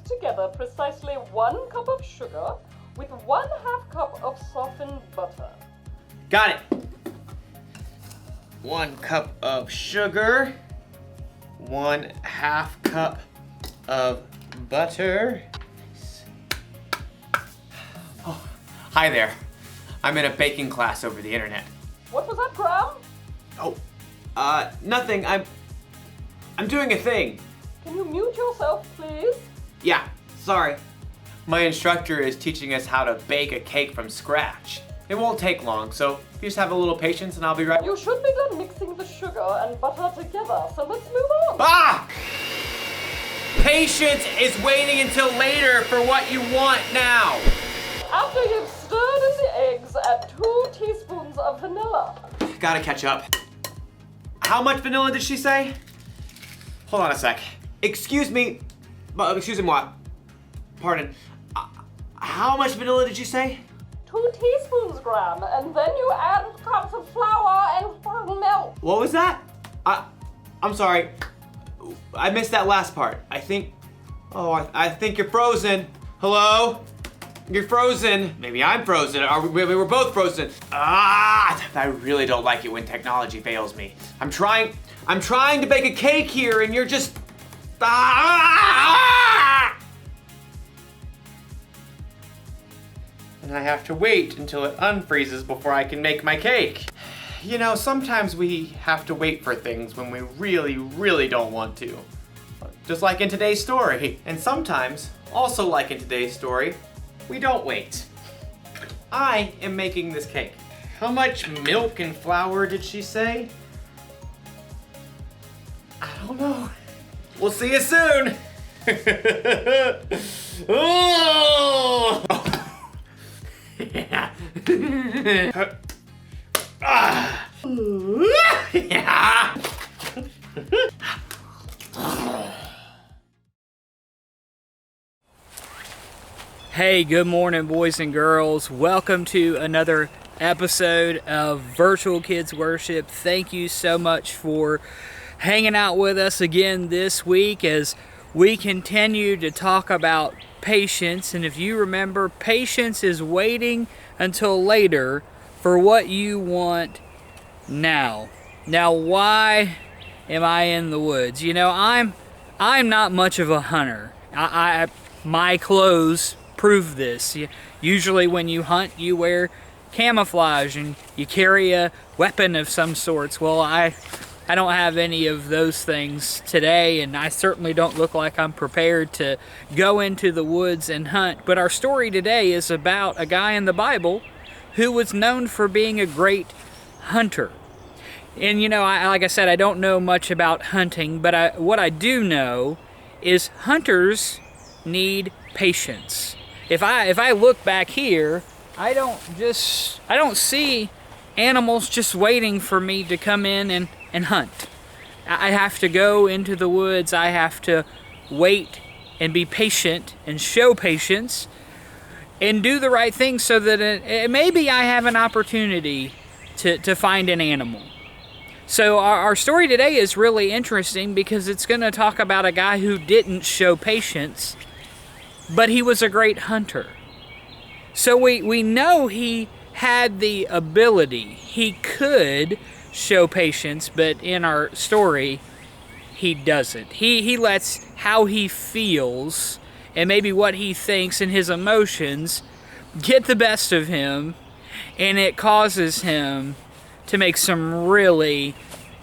together precisely 1 cup of sugar with 1/2 cup of softened butter. Got it. 1 cup of sugar, 1/2 cup of butter. Oh, hi there. I'm in a baking class over the internet. What was that, Graham? Oh, nothing. I'm doing a thing. Can you mute yourself, please? Yeah, sorry. My instructor is teaching us how to bake a cake from scratch. It won't take long, so you just have a little patience and I'll be right. You should be done mixing the sugar and butter together, so let's move on. Ah! Patience is waiting until later for what you want now. After you've stirred in the eggs, add 2 teaspoons of vanilla. Gotta catch up. How much vanilla did she say? Hold on a sec. Excuse me. Excuse me, what? Pardon. How much vanilla did you say? 2 teaspoons, Graham, and then you add cups of flour and milk. What was that? I'm sorry. I missed that last part. I think you're frozen. Hello? You're frozen. Maybe I'm frozen. Maybe we're both frozen. I really don't like it when technology fails me. I'm trying to bake a cake here and you're just... And I have to wait until it unfreezes before I can make my cake. You know, sometimes we have to wait for things when we really, really don't want to. Just like in today's story. And sometimes, also like in today's story, we don't wait. I am making this cake. How much milk and flour did she say? I don't know. We'll see you soon. Oh! Yeah. Yeah. Hey, good morning, boys and girls. Welcome to another episode of Virtual Kids Worship. Thank you so much for hanging out with us again this week as we continue to talk about patience. And if you remember, patience is waiting until later for what you want now. Now, why am I in the woods? You know, I'm not much of a hunter. My clothes prove this. Usually when you hunt, you wear camouflage and you carry a weapon of some sorts. Well, I don't have any of those things today, and I certainly don't look like I'm prepared to go into the woods and hunt. But our story today is about a guy in the Bible who was known for being a great hunter. And you know, like I said, I don't know much about hunting, but what I do know is hunters need patience. If I look back here, I don't see animals just waiting for me to come in and hunt. I have to go into the woods. I have to wait and be patient and show patience and do the right thing so that maybe I have an opportunity to find an animal. So our story today is really interesting because it's going to talk about a guy who didn't show patience, but he was a great hunter. So we know he had the ability. He could show patience, but in our story, he doesn't. He lets how he feels and maybe what he thinks and his emotions get the best of him, and it causes him to make some really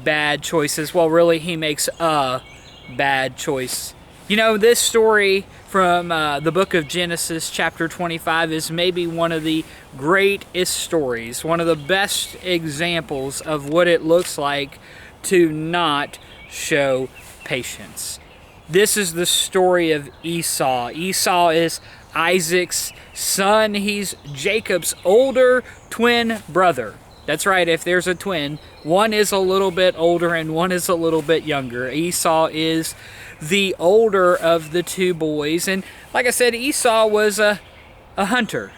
bad choices. Well, really, he makes a bad choice. You know, this story from the book of Genesis, chapter 25, is maybe one of the greatest stories, one of the best examples of what it looks like to not show patience. This is the story of Esau. Esau is Isaac's son. He's Jacob's older twin brother. That's right, if there's a twin, one is a little bit older and one is a little bit younger. Esau is the older of the two boys. And like I said, Esau was a hunter.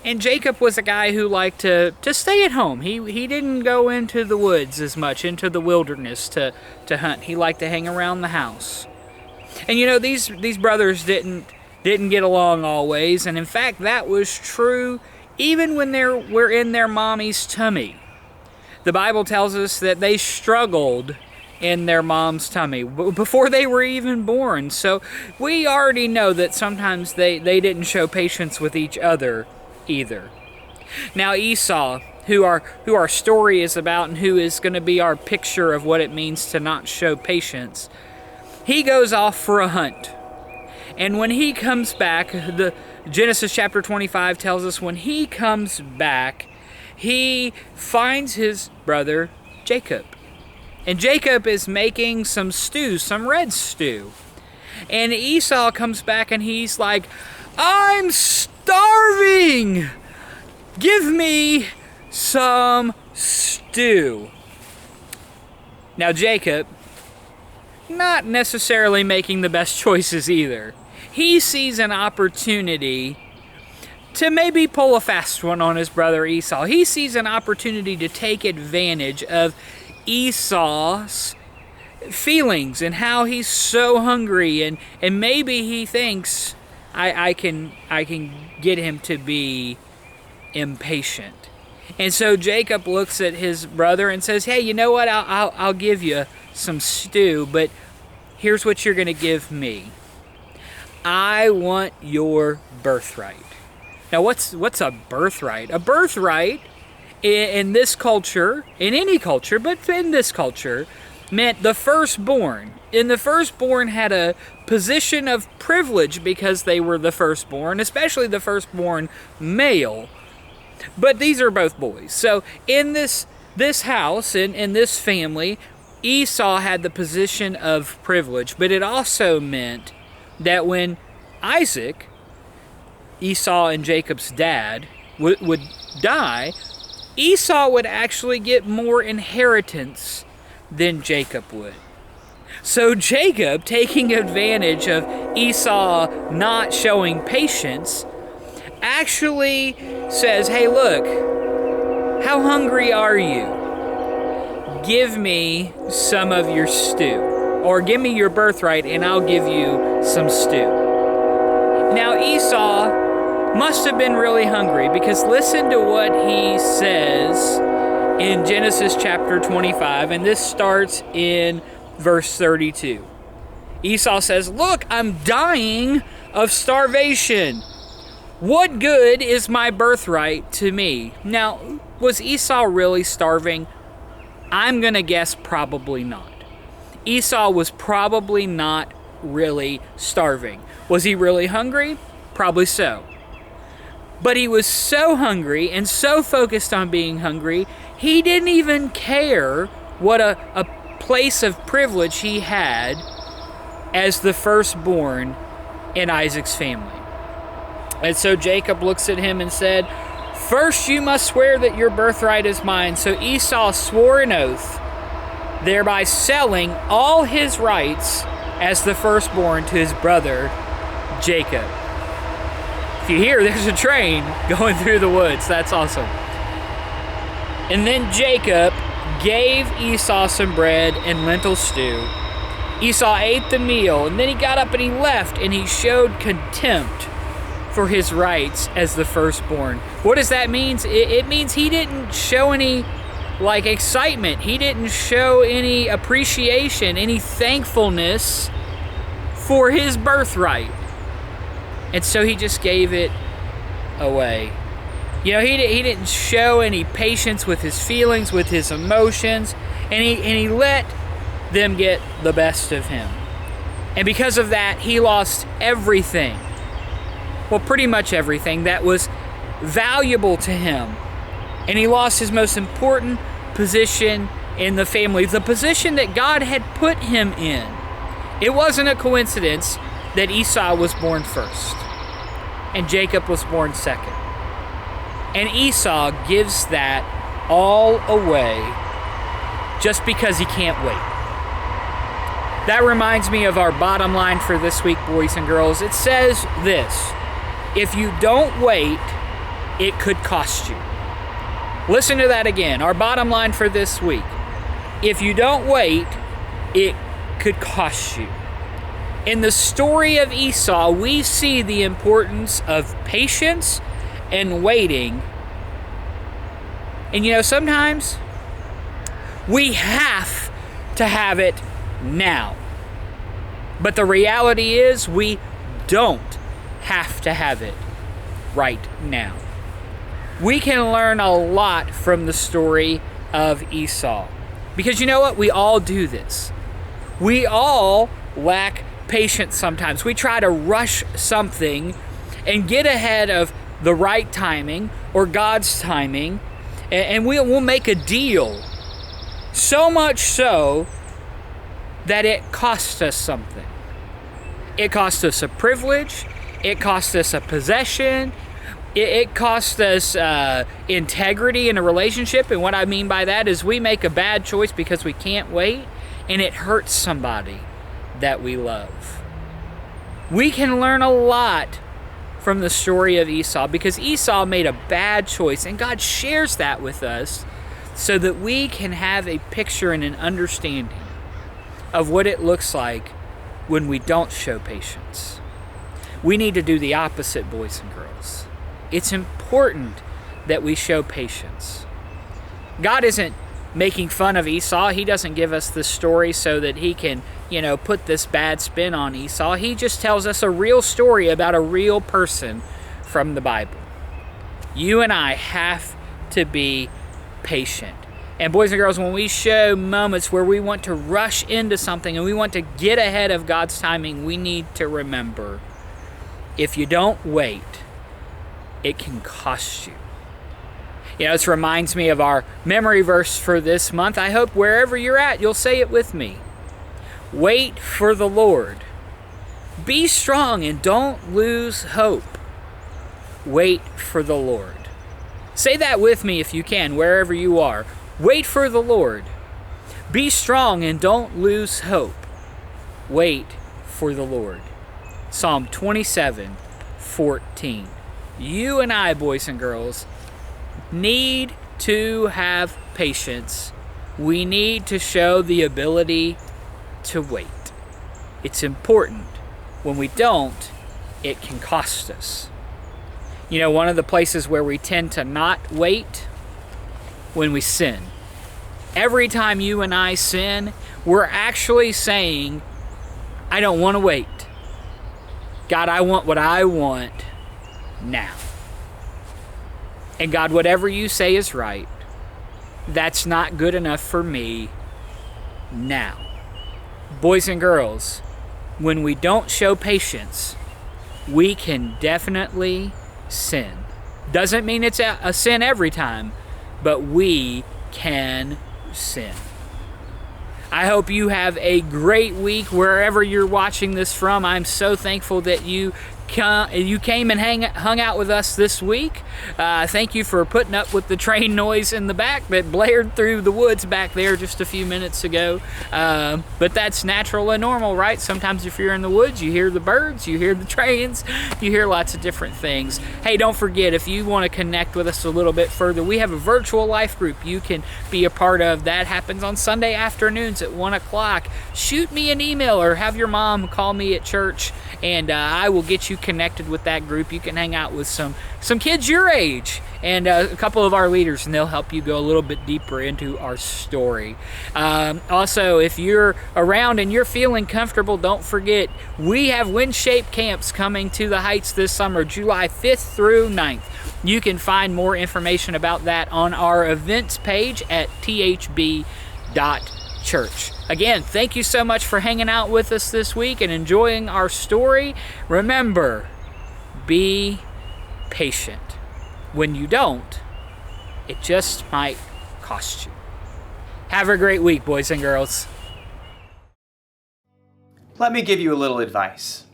And Jacob was a guy who liked to stay at home. He didn't go into the woods as much, into the wilderness to hunt. He liked to hang around the house. And these brothers didn't get along always, and in fact that was true even when they were in their mommy's tummy. The Bible tells us that they struggled in their mom's tummy before they were even born. So we already know that sometimes they didn't show patience with each other either. Now Esau, who our story is about and who is going to be our picture of what it means to not show patience, he goes off for a hunt. And when he comes back, the Genesis chapter 25 tells us when he comes back, he finds his brother Jacob. And Jacob is making some stew, some red stew. And Esau comes back and he's like, "I'm starving! Give me some stew." Now Jacob, not necessarily making the best choices either. He sees an opportunity to maybe pull a fast one on his brother Esau. He sees an opportunity to take advantage of Esau's feelings and how he's so hungry, and maybe he thinks I can get him to be impatient. And so Jacob looks at his brother and says, "Hey, you know what? I'll give you some stew, but here's what you're going to give me. I want your birthright." Now, what's a birthright? A birthright in this culture, in any culture, but in this culture, meant the firstborn. And the firstborn had a position of privilege because they were the firstborn, especially the firstborn male. But these are both boys. So in this house, in this family, Esau had the position of privilege. But it also meant that when Isaac, Esau and Jacob's dad, would die, Esau would actually get more inheritance than Jacob would. So Jacob, taking advantage of Esau not showing patience, actually says, "Hey, look, how hungry are you? Give me some of your stew, or give me your birthright and I'll give you some stew." Now Esau must have been really hungry, because listen to what he says in Genesis chapter 25, and this starts in verse 32. Esau says, "Look, I'm dying of starvation. What good is my birthright to me?" Now, was Esau really starving? I'm going to guess probably not. Esau was probably not really starving. Was he really hungry? Probably so. But he was so hungry and so focused on being hungry, he didn't even care what a place of privilege he had as the firstborn in Isaac's family. And so Jacob looks at him and said, "First you must swear that your birthright is mine." So Esau swore an oath, thereby selling all his rights as the firstborn to his brother Jacob. If you hear, there's a train going through the woods. That's awesome. And then Jacob gave Esau some bread and lentil stew. Esau ate the meal, and then he got up and he left, and he showed contempt for his rights as the firstborn. What does that mean? It means he didn't show any excitement. He didn't show any appreciation, any thankfulness for his birthright. And so he just gave it away. He didn't show any patience with his feelings, with his emotions, and he let them get the best of him. And because of that, he lost everything. Well, pretty much everything that was valuable to him. And he lost his most important position in the family, the position that God had put him in. It wasn't a coincidence that Esau was born first and Jacob was born second. And Esau gives that all away just because he can't wait. That reminds me of our bottom line for this week, boys and girls. It says this: if you don't wait, it could cost you. Listen to that again. Our bottom line for this week: if you don't wait, it could cost you. In the story of Esau, we see the importance of patience and waiting. And you know, sometimes we have to have it now. But the reality is we don't have to have it right now. We can learn a lot from the story of Esau. Because you know what? We all do this. We all lack patience sometimes. We try to rush something and get ahead of the right timing or God's timing, and we'll make a deal. So much so that it costs us something. It costs us a privilege. It costs us a possession. It costs us integrity in a relationship. And what I mean by that is we make a bad choice because we can't wait, and it hurts somebody that we love. We can learn a lot from the story of Esau because Esau made a bad choice, and God shares that with us so that we can have a picture and an understanding of what it looks like when we don't show patience. We need to do the opposite, boys and girls. It's important that we show patience. God isn't making fun of Esau. He doesn't give us this story so that he can, put this bad spin on Esau. He just tells us a real story about a real person from the Bible. You and I have to be patient. And boys and girls, when we show moments where we want to rush into something and we want to get ahead of God's timing, we need to remember, if you don't wait, it can cost you. This reminds me of our memory verse for this month. I hope wherever you're at, you'll say it with me. Wait for the Lord. Be strong and don't lose hope. Wait for the Lord. Say that with me if you can, wherever you are. Wait for the Lord. Be strong and don't lose hope. Wait for the Lord. Psalm 27:14. You and I, boys and girls, need to have patience. We need to show the ability to wait. It's important. When we don't, it can cost us. One of the places where we tend to not wait, when we sin. Every time you and I sin, we're actually saying, I don't want to wait. God, I want what I want now. And God, whatever you say is right. That's not good enough for me now. Boys and girls, when we don't show patience, we can definitely sin. Doesn't mean it's a sin every time, but we can sin. I hope you have a great week wherever you're watching this from. I'm so thankful that you came and hung out with us this week. Thank you for putting up with the train noise in the back that blared through the woods back there just a few minutes ago. But that's natural and normal, right? Sometimes if you're in the woods, you hear the birds, you hear the trains, you hear lots of different things. Hey, don't forget, if you want to connect with us a little bit further, we have a virtual life group you can be a part of. That happens on Sunday afternoons at 1 o'clock. Shoot me an email or have your mom call me at church, and I will get you connected with that group. You can hang out with some kids your age and a couple of our leaders, and they'll help you go a little bit deeper into our story. Also, if you're around and you're feeling comfortable, don't forget, we have Windshape camps coming to the Heights this summer, July 5th through 9th. You can find more information about that on our events page at thb.church. Again, thank you so much for hanging out with us this week and enjoying our story. Remember, be patient. When you don't, it just might cost you. Have a great week, boys and girls. Let me give you a little advice.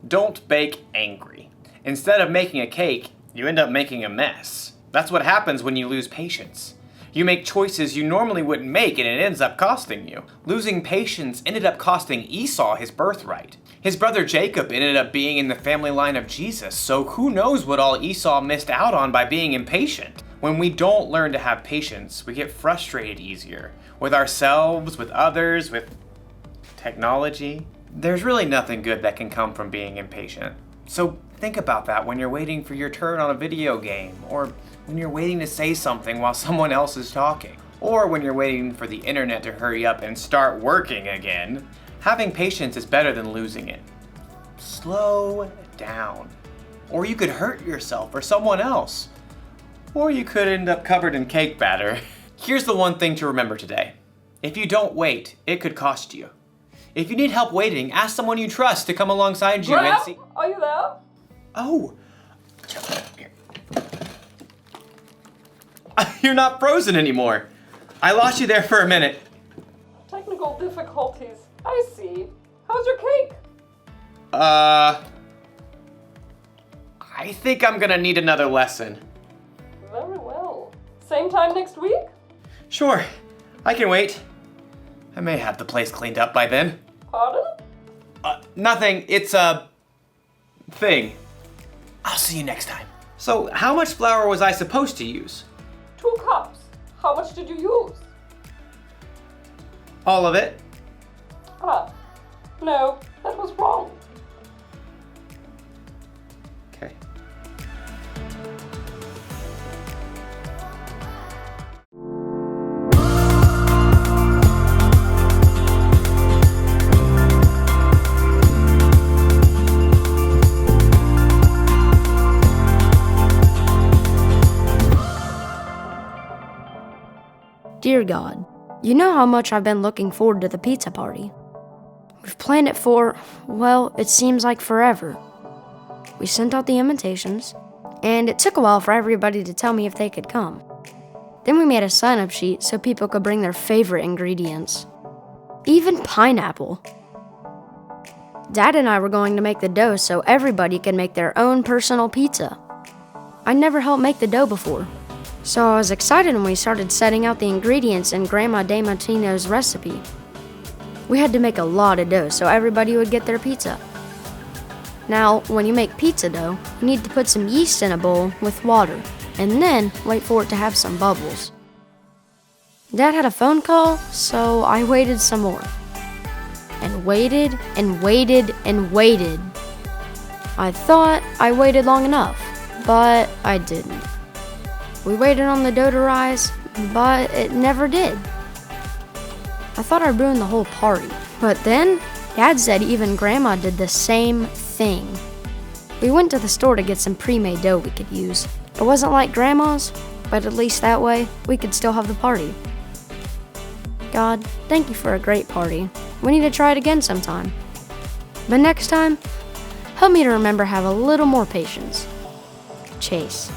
Don't bake angry. Instead of making a cake, you end up making a mess. That's what happens when you lose patience. You make choices you normally wouldn't make, and it ends up costing you. Losing patience ended up costing Esau his birthright. His brother Jacob ended up being in the family line of Jesus, so who knows what all Esau missed out on by being impatient. When we don't learn to have patience, we get frustrated easier. With ourselves, with others, with technology. There's really nothing good that can come from being impatient. So think about that when you're waiting for your turn on a video game, or when you're waiting to say something while someone else is talking, or when you're waiting for the internet to hurry up and start working again. Having patience is better than losing it. Slow down. Or you could hurt yourself or someone else. Or you could end up covered in cake batter. Here's the one thing to remember today. If you don't wait, it could cost you. If you need help waiting, ask someone you trust to come alongside you and see... Are you there? Oh. You're not frozen anymore. I lost you there for a minute. Technical difficulties. I see. How's your cake? I think I'm gonna need another lesson. Very well. Same time next week? Sure, I can wait. I may have the place cleaned up by then. Pardon? Nothing, it's a thing. I'll see you next time. So, how much flour was I supposed to use? 2 cups. How much did you use? All of it? No, that was wrong. Okay. Dear God, you know how much I've been looking forward to the pizza party. We've planned it for, well, it seems like forever. We sent out the invitations, and it took a while for everybody to tell me if they could come. Then we made a sign-up sheet so people could bring their favorite ingredients. Even pineapple. Dad and I were going to make the dough so everybody could make their own personal pizza. I never helped make the dough before, so I was excited when we started setting out the ingredients in Grandma DeMartino's recipe. We had to make a lot of dough so everybody would get their pizza. Now, when you make pizza dough, you need to put some yeast in a bowl with water, and then wait for it to have some bubbles. Dad had a phone call, so I waited some more. And waited, and waited, and waited. I thought I waited long enough, but I didn't. We waited on the dough to rise, but it never did. I thought I ruined the whole party, but then Dad said even Grandma did the same thing. We went to the store to get some pre-made dough we could use. It wasn't like Grandma's, but at least that way we could still have the party. God, thank you for a great party. We need to try it again sometime. But next time, help me to remember have a little more patience. Chase.